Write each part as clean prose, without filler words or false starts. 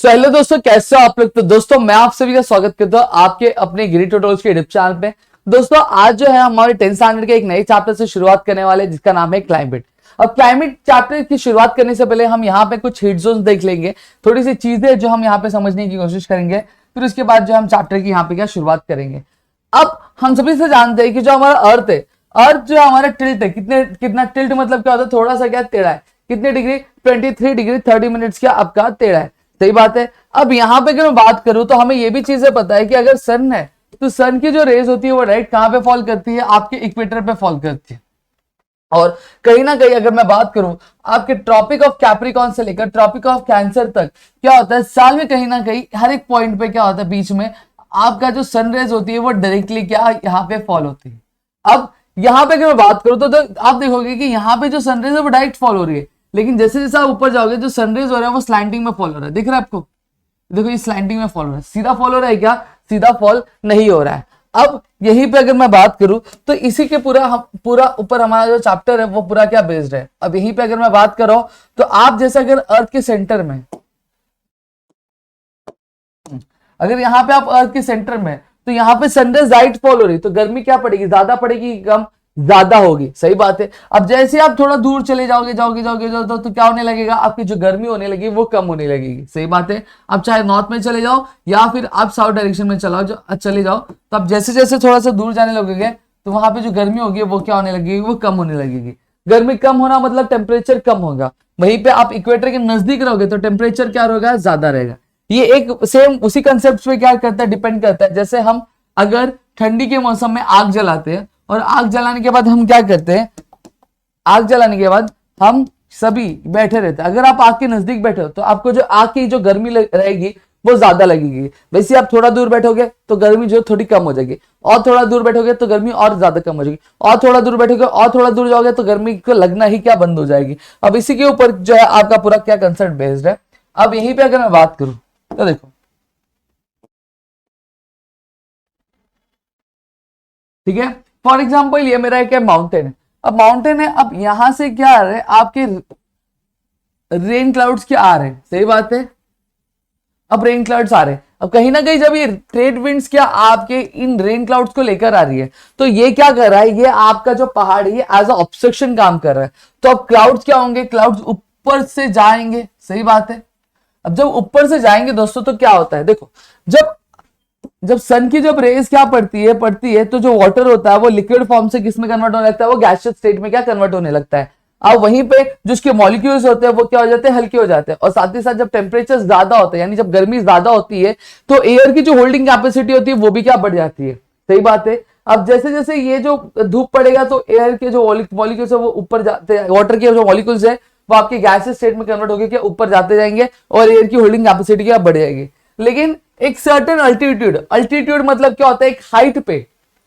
Hello दोस्तों, कैसे हो आप लोग। तो दोस्तों मैं आप सभी का स्वागत करता हूँ आपके अपने गिरी ट्यूटोरियल्स के यूट्यूब चैनल पे। दोस्तों आज जो है हमारे 10th स्टैंडर्ड के एक नए चैप्टर से शुरुआत करने वाले हैं, जिसका नाम है क्लाइमेट। अब क्लाइमेट चैप्टर की शुरुआत करने से पहले हम यहाँ पे कुछ हिट जोन देख लेंगे, थोड़ी सी चीजें जो हम यहाँ पे समझने की कोशिश करेंगे, फिर उसके बाद जो हम चैप्टर की यहाँ पे क्या शुरुआत करेंगे। अब हम सभी से जानते हैं कि जो हमारा अर्थ है, अर्थ जो हमारा टिल्ट है, कितना टिल्ट मतलब क्या होता है, थोड़ा सा क्या टेढ़ा है, कितने डिग्री 23 डिग्री 30 मिनट्स क्या आपका टेढ़ा है। सही बात है। अब यहाँ पे अगर मैं बात करूं तो हमें ये भी चीजें पता है कि अगर सन है तो सन की जो रेज होती है वो राइट कहां पे फॉल करती है, आपके इक्वेटर पे फॉल करती है। और कहीं ना कहीं अगर मैं बात करूं आपके ट्रॉपिक ऑफ कैप्रिकॉन से लेकर ट्रॉपिक ऑफ कैंसर तक क्या होता है, साल में कहीं ना कहीं हर एक पॉइंट पे क्या होता है, बीच में आपका जो सनरेज होती है वो डायरेक्टली क्या यहाँ पे फॉल होती है। अब यहाँ पे अगर मैं बात करूं तो आप देखोगे कि यहाँ पे जो सनरेज है वो डायरेक्ट फॉल हो रही है, लेकिन जैसे जैसे आप ऊपर जाओगे जो सनरेज हो रहा है वो स्लैंटिंग में फॉल हो रहा है। दिख रहा है आपको, देखो ये स्लैंटिंग में फॉल हो रहा है। सीधा फॉल हो रहा है क्या? सीधा फॉल नहीं हो रहा है। अब यहीं पे अगर मैं बात करूं तो इसी के पूरा ऊपर हमारा जो चैप्टर है वो पूरा क्या बेस्ड है। अब यहीं पे अगर मैं बात कर रहा हूं तो आप जैसे अगर अर्थ के सेंटर में, अगर यहाँ पे आप अर्थ के सेंटर में तो यहाँ पे सनराइज राइट फॉल हो रही तो गर्मी क्या पड़ेगी, ज्यादा पड़ेगी कि कम? ज्यादा होगी। सही बात है। अब जैसे आप थोड़ा दूर चले जाओगे तो क्या होने लगेगा, आपकी जो गर्मी होने लगी वो कम होने लगेगी। सही बात है। अब चाहे नॉर्थ में चले जाओ या फिर आप साउथ डायरेक्शन में चले जाओ तो अब जैसे जैसे थोड़ा सा दूर जाने लगोगे तो वहां पे जो गर्मी होगी वो क्या होने लगेगी, वो कम होने लगेगी। गर्मी कम होना मतलब टेम्परेचर कम होगा। वहीं पे आप इक्वेटर के नजदीक रहोगे तो टेम्परेचर क्या होगा, ज्यादा रहेगा। ये एक सेम उसी कंसेप्ट पे क्या करता है, डिपेंड करता है। जैसे हम अगर ठंडी के मौसम में आग जलाते हैं और आग जलाने के बाद हम क्या करते हैं, आग जलाने के बाद हम सभी बैठे रहते हैं। अगर आप आग के नजदीक बैठे हो तो आपको जो आग की जो गर्मी रहेगी वो ज्यादा लगेगी। वैसे आप थोड़ा दूर बैठोगे तो गर्मी जो थोड़ी कम हो जाएगी, और थोड़ा दूर बैठोगे तो गर्मी और ज्यादा कम हो जाएगी, और थोड़ा दूर बैठोगे और थोड़ा दूर जाओगे तो गर्मी को लगना ही क्या बंद हो जाएगी। अब इसी के ऊपर जो है आपका पूरा क्या कंसेप्ट बेस्ड है। अब यहीं पे अगर मैं बात करूं तो देखो, ठीक है, फॉर एग्जाम्पल ये मेरा एक माउंटेन है। अब माउंटेन है, अब यहां से क्या आ रहे हैं, आपके रेन क्लाउड्स क्या आ रहे हैं। सही बात है। अब रेन क्लाउड्स आ रहे हैं, अब कहीं ना कहीं जब ये ट्रेड विंड्स क्या आपके इन रेन क्लाउड्स को लेकर आ रही है तो ये क्या कर रहा है, ये आपका जो पहाड़ है ये एज अ ऑब्स्ट्रक्शन काम कर रहा है। तो अब क्लाउड्स क्या होंगे, क्लाउड्स ऊपर से जाएंगे। सही बात है। अब जब ऊपर से जाएंगे दोस्तों तो क्या होता है, देखो जब जब सन की जब रेज क्या पड़ती है तो जो वाटर होता है वो लिक्विड फॉर्म से किस में कन्वर्ट होने लगता है, वो गैसियस स्टेट में क्या कन्वर्ट होने लगता है। अब वहीं पे जो उसके मॉलिक्यूल्स होते हैं वो क्या हो जाते हैं, हल्के हो जाते हैं। और साथ ही साथ जब टेम्परेचर ज्यादा होता है, यानी जब गर्मी ज्यादा होती है तो एयर की जो होल्डिंग कैपेसिटी होती है वो भी क्या बढ़ जाती है। सही बात है। अब जैसे जैसे ये जो धूप पड़ेगा तो एयर के जो मॉलिक्यूल्स है वो ऊपर जाते हैं, वाटर के जो मॉलिक्यूल्स है वो आपके गैसियस स्टेट में कन्वर्ट होकर क्या ऊपर जाते जाएंगे और एयर की होल्डिंग कैपेसिटी क्या बढ़ जाएगी। लेकिन एक सर्टेन अल्टीट्यूड मतलब क्या होता है, एक हाइट पे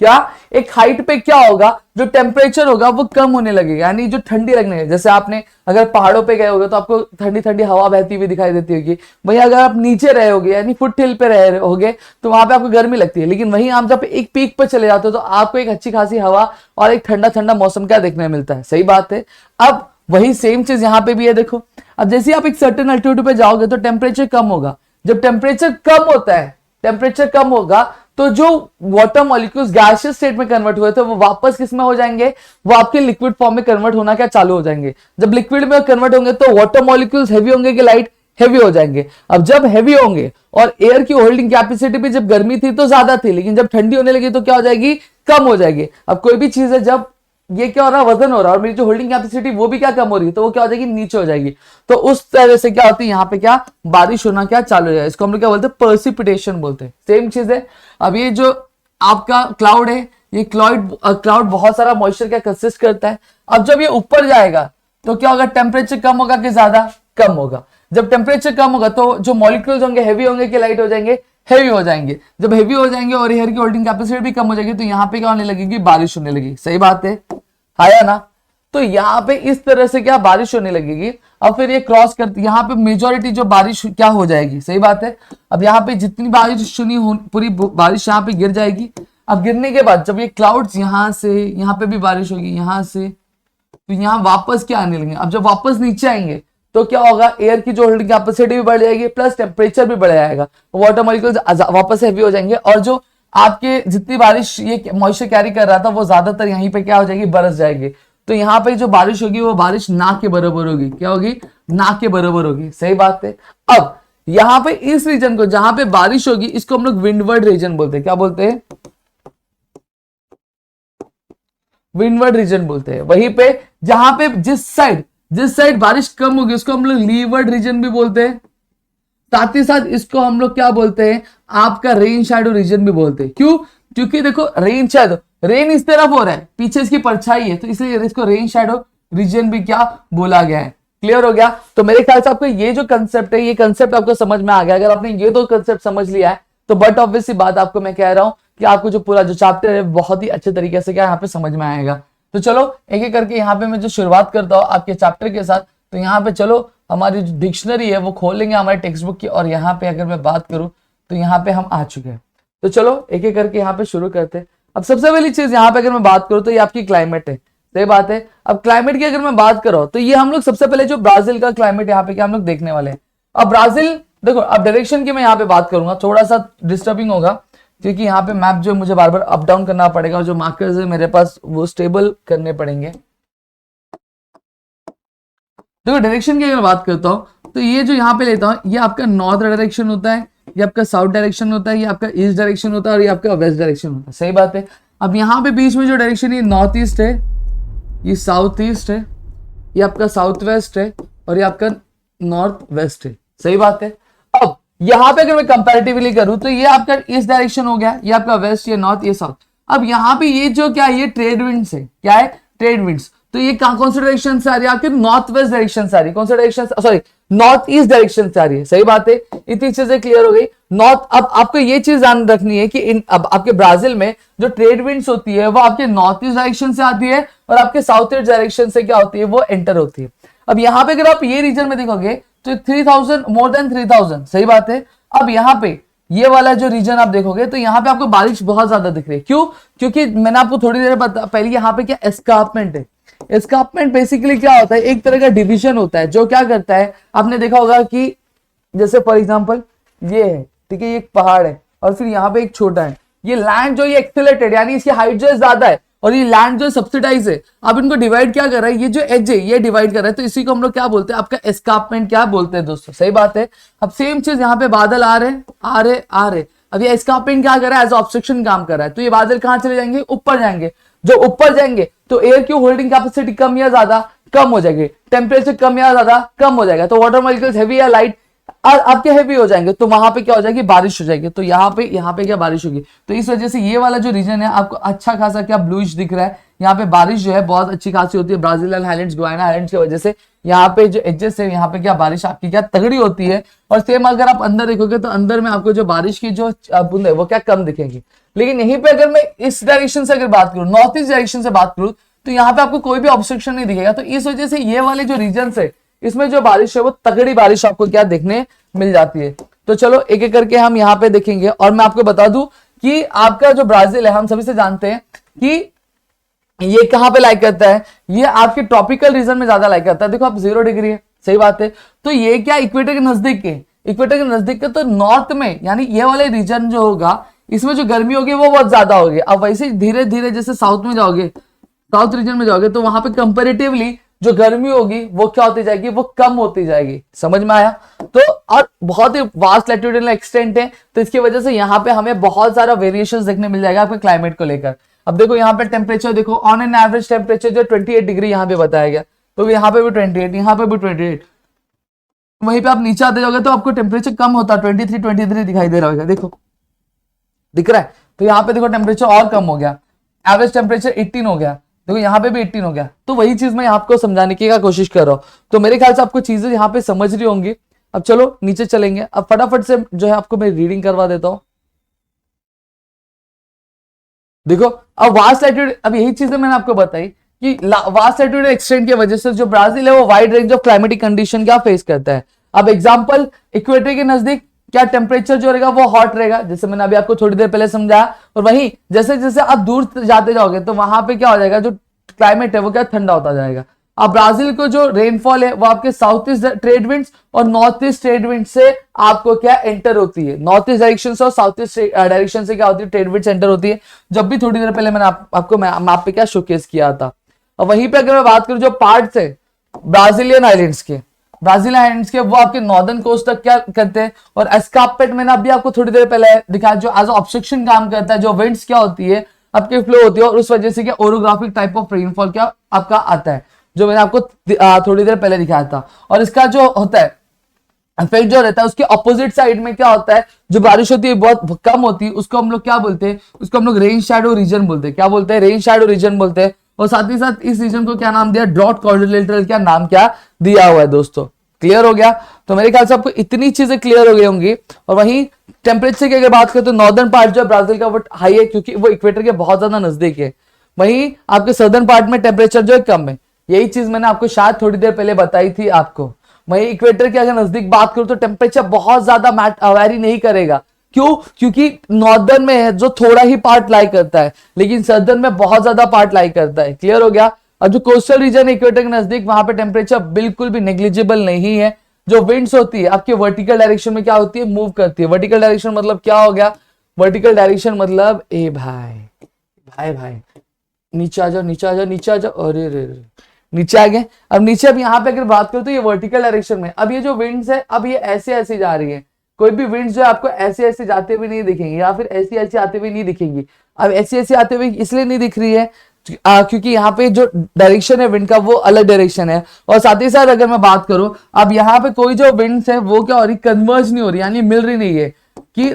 क्या, एक हाइट पे क्या होगा, जो टेम्परेचर होगा वो कम होने लगेगा, यानी जो ठंडी लगने लगे। जैसे आपने अगर पहाड़ों पे गए होगे तो आपको ठंडी ठंडी हवा बहती हुई दिखाई देती होगी। वहीं अगर आप नीचे रहे होगे यानी फुट हिल पे रहे होगे तो वहां पे आपको गर्मी लगती है। लेकिन वहीं आप जब एक पीक पे चले जाते हो तो आपको एक अच्छी खासी हवा और एक ठंडा ठंडा मौसम क्या देखने मिलता है। सही बात है। अब वही सेम चीज यहाँ पे भी है। देखो अब जैसे आप एक सर्टेन अल्टीट्यूड पे जाओगे तो टेम्परेचर कम होगा। जब टेम्परेचर कम होता है, टेम्परेचर कम होगा तो जो वाटर मॉलिक्यूल्स गैसियस स्टेट में कन्वर्ट हुए थे वो वापस किस में हो जाएंगे, वो आपके लिक्विड फॉर्म में कन्वर्ट होना क्या चालू हो जाएंगे। जब लिक्विड में कन्वर्ट होंगे तो वाटर मॉलिक्यूल्स हेवी होंगे कि लाइट, हेवी हो जाएंगे। अब जब हेवी होंगे और एयर की होल्डिंग कैपेसिटी भी जब गर्मी थी तो ज्यादा थी, लेकिन जब ठंडी होने लगी तो क्या हो जाएगी, कम हो जाएगी। अब कोई भी चीज है जब ये क्या हो रहा है, वजन हो रहा है और मेरी जो होल्डिंग कैपेसिटी वो भी क्या कम हो रही है तो वो क्या हो जाएगी, नीचे हो जाएगी। तो उस तरह से क्या होती है, यहाँ पे क्या बारिश होना क्या चालू हो जाए। इसको हम लोग क्या बोलते हैं, पर्सिपिटेशन बोलते हैं। सेम चीज है। अब ये जो आपका क्लाउड है, ये क्लाउड बहुत सारा मॉइस्चर क्या कंसिस्ट करता है। अब जब ये ऊपर जाएगा तो क्या होगा, टेम्परेचर कम होगा कि ज्यादा, कम होगा। जब टेम्परेचर कम होगा तो जो मॉलिक्यूल्स होंगे हैवी होंगे कि लाइट हो जाएंगे, हैवी हो जाएंगे। जब हैवी हो जाएंगे और एयर की होल्डिंग कैपेसिटी भी कम हो जाएगी तो यहाँ पे क्या होने लगेगी, बारिश होने लगेगी। सही बात है ना। तो यहाँ पे इस तरह से क्या बारिश होने लगेगी। अब फिर ये क्रॉस करती, यहाँ पे मेजोरिटी जो बारिश क्या हो जाएगी। सही बात है। अब यहाँ पे जितनी बारिश सुनी पूरी बारिश यहाँ पे गिर जाएगी। अब गिरने के बाद जब ये क्लाउड्स यहाँ से यहाँ पे भी बारिश होगी, यहाँ से तो यहाँ वापस क्या आने लगेंगे। अब जब वापस नीचे आएंगे तो क्या होगा, एयर की जो होल्डिंग कैपेसिटी भी बढ़ जाएगी प्लस टेम्परेचर भी बढ़ जाएगा, वाटर मॉलिक्यूल्स वापस से हेवी हो जाएंगे और जो आपके जितनी बारिश ये मॉइस्चर कैरी कर रहा था वो ज्यादातर यहीं पे क्या हो जाएगी, बरस जाएगी। तो यहाँ पे जो बारिश होगी वो बारिश ना के बराबर होगी, क्या होगी, ना के बराबर होगी। सही बात है। अब यहाँ पे इस रीजन को जहां पे बारिश होगी इसको हम लोग विंडवर्ड रीजन बोलते हैं। क्या बोलते हैं, विंडवर्ड रीजन बोलते हैं। वहीं पे जहां पे जिस साइड बारिश कम होगी उसको हम लोग लीवर्ड रीजन भी बोलते हैं। साथ ही साथ इसको हम लोग क्या बोलते हैं, आपका रेन शैडो रीजन भी बोलते हैं। क्यों, क्योंकि देखो रेन शैडो, रेन इस तरफ हो रहा है, पीछे इसकी परछाई है, तो इसलिए इसको रेन शैडो रीजन भी क्या बोला गया है। क्लियर हो गया। तो मेरे ख्याल से आपको ये जो कंसेप्ट है, ये कंसेप्ट आपको समझ में आ गया। अगर आपने ये दो कंसेप्ट समझ लिया है तो बट ऑब्वियसली बात आपको मैं कह रहा हूं कि आपको जो पूरा जो चैप्टर है बहुत ही अच्छे तरीके से क्या यहाँ पे समझ में आएगा। तो चलो एक एक करके यहाँ पे मैं जो शुरुआत करता हूँ आपके चैप्टर के साथ। तो यहाँ पे चलो हमारी जो डिक्शनरी है वो खोल लेंगे हमारे टेक्स्ट बुक की, और यहाँ पे अगर मैं बात करूँ तो यहाँ पे हम आ चुके हैं। तो चलो एक एक करके यहाँ पे शुरू करते हैं। अब सबसे पहली चीज यहाँ पे अगर मैं बात करूँ तो ये आपकी क्लाइमेट है। सही बात है। अब क्लाइमेट की अगर मैं बात करूँ तो ये हम लोग सबसे पहले जो ब्राजील का क्लाइमेट यहाँ पे क्या हम लोग देखने वाले हैं। अब ब्राजील देखो, अब डायरेक्शन की मैं यहाँ पे बात करूंगा, थोड़ा सा डिस्टर्बिंग होगा क्योंकि यहाँ पे मैप जो मुझे बार बार अप डाउन करना पड़ेगा और जो मार्कर्स है मेरे पास वो स्टेबल करने पड़ेंगे। देखो डायरेक्शन की अगर बात करता हूँ तो ये जो यहाँ पे लेता हूँ ये आपका नॉर्थ डायरेक्शन होता है, ये आपका साउथ डायरेक्शन होता है, ये आपका ईस्ट डायरेक्शन होता है और ये आपका वेस्ट डायरेक्शन होता है। सही बात है। अब यहाँ पे बीच में जो डायरेक्शन ये नॉर्थ ईस्ट है, ये साउथ ईस्ट है, ये आपका साउथ वेस्ट है और ये आपका नॉर्थ वेस्ट है। सही बात है। अब यहाँ पे अगर मैं कंपैरेटिवली करूं तो ये आपका ईस्ट डायरेक्शन हो गया, ये आपका वेस्ट, ये नॉर्थ, ये साउथ। अब यहाँ पे ये जो क्या है, ये ट्रेड विंड्स है। क्या है, ट्रेड विंड्स। तो ये कौन सा डायरेक्शन से आ रही है, आपके नॉर्थ वेस्ट डायरेक्शन से आ रही है। कौन सा direction, sorry north east direction से आ रही है। सही बात है। इतनी चीजें क्लियर हो गई। नॉर्थ, अब आपको ये चीज ध्यान रखनी है कि अब आपके ब्राजील में जो ट्रेड विंड्स होती है वो आपके नॉर्थ ईस्ट डायरेक्शन से आती है और आपके साउथ ईस्ट डायरेक्शन से क्या होती है, वो एंटर होती है। अब यहाँ पे अगर आप ये रीजन में देखोगे तो 3000, मोर देन 3000। सही बात है। अब यहाँ पे ये वाला जो रीजन आप देखोगे तो यहाँ पे आपको बारिश बहुत ज्यादा दिख रही है। क्यों, क्योंकि मैंने आपको थोड़ी देर पहले यहाँ पे क्या एस्कार्पमेंट है। एस्कार्पमेंट बेसिकली क्या होता है, एक तरह का डिवीजन होता है जो क्या करता है, आपने देखा होगा कि जैसे फॉर एग्जांपल ये है, ठीक है, ये एक पहाड़ है और फिर यहाँ पे एक छोटा है। ये लैंड जो ये एक्सेलरेटेड यानी इसकी हाइट जो है ज्यादा है और ये लैंड जो सब्सिडाइज है। अब इनको डिवाइड क्या कर रहा है, ये जो एज है ये डिवाइड कर रहा है। तो इसी को हम लोग क्या बोलते हैं, आपका एस्कार्पमेंट क्या बोलते हैं दोस्तों। सही बात है। अब सेम चीज यहाँ पे बादल आ रहे। अब ये एस्कार्पमेंट क्या कर रहा है, एज ऑब्स्ट्रक्शन काम कर रहा है। तो ये बादल कहाँ चले जाएंगे, ऊपर जाएंगे। जो ऊपर जाएंगे तो एयर की होल्डिंग कैपेसिटी कम या ज्यादा, कम हो जाएगी। टेम्परेचर कम या ज्यादा, कम हो जाएगा। तो वाटर मॉलिक्यूल्स हैवी या लाइट, आपके हैवी हो जाएंगे तो वहां पे क्या हो जाएगी, बारिश हो जाएगी। तो यहाँ पे क्या बारिश होगी। तो इस वजह से ये वाला जो रीजन है आपको अच्छा खासा क्या ब्लूइश दिख रहा है। यहाँ पे बारिश जो है बहुत अच्छी खासी होती है। ब्राजीलियन हाइलैंड्स, गुयाना हाइलैंड्स की वजह से यहाँ पे जो एजेस है यहाँ पे क्या बारिश आपकी क्या तगड़ी होती है। और सेम अगर आप अंदर देखोगे तो अंदर में आपको जो बारिश की जो बूंद है वो क्या कम दिखेगी। लेकिन यहीं पे अगर मैं इस डायरेक्शन से अगर बात करूँ, नॉर्थ ईस्ट डायरेक्शन से बात करूँ, तो यहाँ पे आपको कोई भी ऑब्स्ट्रक्शन नहीं दिखेगा। तो इस वजह से ये वाले जो रीजन है इसमें जो बारिश है वो तगड़ी बारिश आपको क्या देखने मिल जाती है। तो चलो एक एक करके हम यहाँ पे देखेंगे। और मैं आपको बता दूं कि आपका जो ब्राजील है हम सभी से जानते हैं कि ये कहां पे लाइक करता है, ये आपके ट्रॉपिकल रीजन में ज्यादा लाइक करता है। देखो आप 0 डिग्री है। सही बात है। तो ये क्या इक्वेटर के नजदीक है, इक्वेटर के नजदीक है। तो नॉर्थ में यानी ये वाले रीजन जो होगा इसमें जो गर्मी होगी वो बहुत ज्यादा होगी। अब वैसे धीरे धीरे जैसे साउथ में जाओगे, साउथ रीजन में जाओगे तो वहां पे कंपेरेटिवली जो गर्मी होगी वो क्या होती जाएगी, वो कम होती जाएगी। समझ में आया। तो और बहुत ही वास्ट लैटिट्यूडनल एक्सटेंट है तो इसकी वजह से यहाँ पे हमें बहुत सारा वेरिएशंस देखने मिल जाएगा आपके क्लाइमेट को लेकर। अब देखो यहाँ पे टेम्परेचर देखो, ऑन एन एवरेज टेम्परेचर जो 28 डिग्री यहाँ पे बताया गया। तो यहाँ पे भी 28, यहाँ पे भी 28। वहीं पे आप नीचे आते जाओगे तो आपको टेम्परेचर कम होता है, 23 दिखाई दे रहा होगा। देखो दिख रहा है। तो यहाँ पे देखो टेम्परेचर और कम हो गया, एवरेज टेम्परेचर 18 हो गया। देखो यहाँ पे भी 18 हो गया। तो वही चीज मैं आपको समझाने की कोशिश कर रहा हूँ। तो मेरे ख्याल से आपको चीजें यहाँ पे समझ रही होंगी। अब चलो नीचे चलेंगे। अब फटाफट से जो है आपको मैं रीडिंग करवा देता हूँ। देखो अब वास्ट लैटिट्यूड, अब यही चीजें मैंने आपको बताई कि वास्ट लैटिट्यूड एक्सटेंड की वजह से जो ब्राजील है वो wide range of climatic condition क्या फेस करता है। अब एग्जांपल, इक्वेटर के नजदीक क्या टेम्परेचर जो रहेगा वो हॉट रहेगा, जैसे मैंने अभी आपको थोड़ी देर पहले समझाया। और वहीं जैसे जैसे आप दूर जाते जाओगे तो वहां पे क्या हो जाएगा, जो क्लाइमेट है वो क्या ठंडा होता जाएगा। अब ब्राजील को जो रेनफॉल है वो आपके साउथ ईस्ट ट्रेड विंड्स और नॉर्थ ईस्ट ट्रेड विंड से आपको क्या एंटर होती है, नॉर्थ ईस्ट डायरेक्शन से और साउथ ईस्ट डायरेक्शन से क्या होती है, ट्रेड विंड्स एंटर होती है, जब भी थोड़ी देर पहले मैंने आपको मैप पे क्या शोकेस किया था। और वहीं पे अगर मैं बात करूं जो पार्ट्स है ब्राजीलियन आइलैंड्स के, ब्राजील आइलैंड्स के, वो आपके नॉर्दर्न कोस्ट तक क्या करते हैं, और एस्कार्पेट मैंने अभी आपको थोड़ी देर पहले दिखाया जो एज ऑब्स्ट्रक्शन काम करता है, जो विंड्स क्या होती है आपके फ्लो होती है, और उस वजह से क्या ओरोग्राफिक टाइप ऑफ रेनफॉल क्या आपका आता है, जो मैंने आपको थोड़ी देर पहले दिखाया था। और इसका जो होता है इफेक्ट जो रहता है उसके ऑपोजिट साइड में क्या होता है, जो बारिश होती है बहुत कम होती है, उसको हम लोग क्या बोलते हैं, उसको हम लोग रेन शैडो रीजन बोलते हैं। क्या बोलते हैं, रेन शैडो रीजन बोलते हैं। और साथ ही साथ इस रीजन को क्या नाम दिया, ड्रॉट क्वाड्रिलेटरल क्या नाम क्या दिया हुआ है दोस्तों। क्लियर हो गया, तो मेरे ख्याल से आपको इतनी चीजें क्लियर हो गई होंगी। और वहीं टेम्परेचर की अगर बात करें तो नॉर्दर्न पार्ट जो है ब्राजील का वो हाई है क्योंकि वो इक्वेटर के बहुत ज्यादा नजदीक है। वहीं आपके सदर्न पार्ट में टेम्परेचर जो है कम है, यही चीज मैंने आपको शायद थोड़ी देर पहले बताई थी आपको। वहीं इक्वेटर की अगर नजदीक बात करूं तो टेम्परेचर बहुत ज्यादा वैरी नहीं करेगा। क्यों, क्योंकि नॉर्दर्न में है जो थोड़ा ही पार्ट लाई करता है, लेकिन सदर्न में बहुत ज्यादा पार्ट लाई करता है। क्लियर हो गया। और जो कोस्टल रीजन है इक्वेटर के नजदीक, वहां पे टेम्परेचर बिल्कुल भी नेग्लिजिबल नहीं है। जो विंड्स होती है आपके वर्टिकल डायरेक्शन में क्या होती है, मूव करती है। वर्टिकल डायरेक्शन मतलब क्या हो गया, वर्टिकल डायरेक्शन मतलब ए भाई भाई भाई नीचे आ जाओ नीचे आ जाओ नीचे आ जाओ, अरे रे नीचे आ गए। अब नीचे अब यहाँ पे अगर बात करो तो ये वर्टिकल डायरेक्शन में, अब ये जो विंड्स है अब ये ऐसे ऐसे जा रही है। कोई भी विंड्स जो आपको ऐसे ऐसे जाते हुए नहीं दिखेंगे या फिर ऐसी ऐसी आते हुए नहीं दिखेंगी। अब ऐसी ऐसी आते हुए इसलिए नहीं दिख रही है क्योंकि यहाँ पे जो डायरेक्शन है विंड का वो अलग डायरेक्शन है। और साथ ही साथ अगर मैं बात करूं अब यहाँ पे कोई जो विंड्स है वो क्या हो रही, कन्वर्ज नहीं हो रही, यानी मिल रही नहीं है कि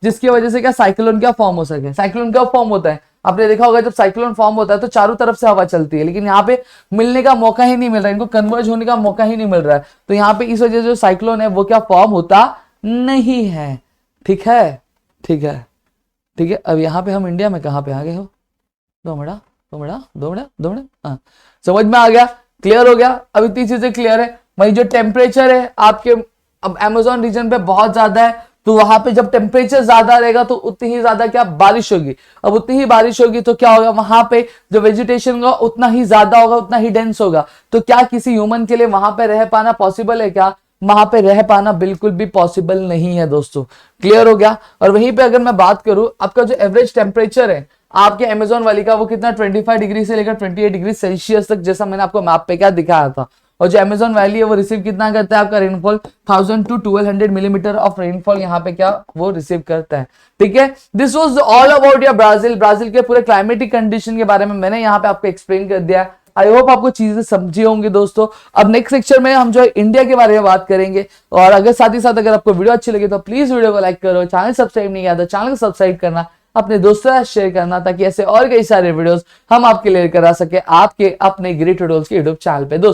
जिसकी वजह से क्या साइक्लोन क्या फॉर्म हो सके। साइक्लोन क्या फॉर्म होता है, आपने देखा होगा जब साइक्लोन फॉर्म होता है तो चारों तरफ से हवा चलती है, लेकिन यहाँ पे मिलने का मौका ही नहीं मिल रहा है, इनको कन्वर्ज होने का मौका ही नहीं मिल रहा है। तो यहाँ पे इस वजह से जो साइक्लोन है वो क्या फॉर्म होता नहीं है। ठीक है ठीक है ठीक है। अब यहाँ पे हम इंडिया में कहाँ पे आ गए हो, 2 मिनट हाँ समझ में आ गया, क्लियर हो गया। अब इतनी चीजें क्लियर है। वही जो टेम्परेचर है आपके अब अमेज़न रीजन पे बहुत ज्यादा है, तो वहां पे जब टेम्परेचर ज्यादा रहेगा तो उतनी ही ज्यादा क्या बारिश होगी। अब उतनी ही बारिश होगी तो क्या होगा, वहां पे जो वेजिटेशन होगा उतना ही ज्यादा होगा, उतना ही डेंस होगा। तो क्या किसी ह्यूमन के लिए वहां पे रह पाना पॉसिबल है क्या, वहां पे रह पाना बिल्कुल भी पॉसिबल नहीं है दोस्तों। क्लियर हो गया। और वहीं पे अगर मैं बात करूं आपका जो एवरेज टेम्परेचर है आपके अमेज़न वैली का वो कितना 25 डिग्री से लेकर 28 डिग्री सेल्सियस तक, जैसा मैंने आपको मैप पे क्या दिखाया था। और जो अमेज़न वैली है वो रिसीव कितना करता है आपका rainfall 1000 to 1200 millimetre of rainfall यहाँ पे क्या वो रिसीव करता है। ठीक है, this was all about your Brazil. Brazil के पूरे क्लाइमेटिक कंडीशन के बारे में मैंने यहाँ पे आपको एक्सप्लेन कर दिया। आई होप आपको चीजें समझी होंगी दोस्तों। अब नेक्स्ट लेक्चर में हम जो इंडिया के बारे में बात करेंगे। और अगर साथ ही साथ अगर आपको वीडियो अच्छी लगी तो प्लीज वीडियो को लाइक करो, चैनल सब्सक्राइब नहीं किया तो चैनल को सब्सक्राइब करना, अपने दोस्तों के साथ शेयर करना, ताकि ऐसे और कई सारे वीडियोस हम आपके लिए लेकर आ सके आपके अपने ग्रेट ट्यूटोरियल्स के यूट्यूब चैनल पे। दोस्तों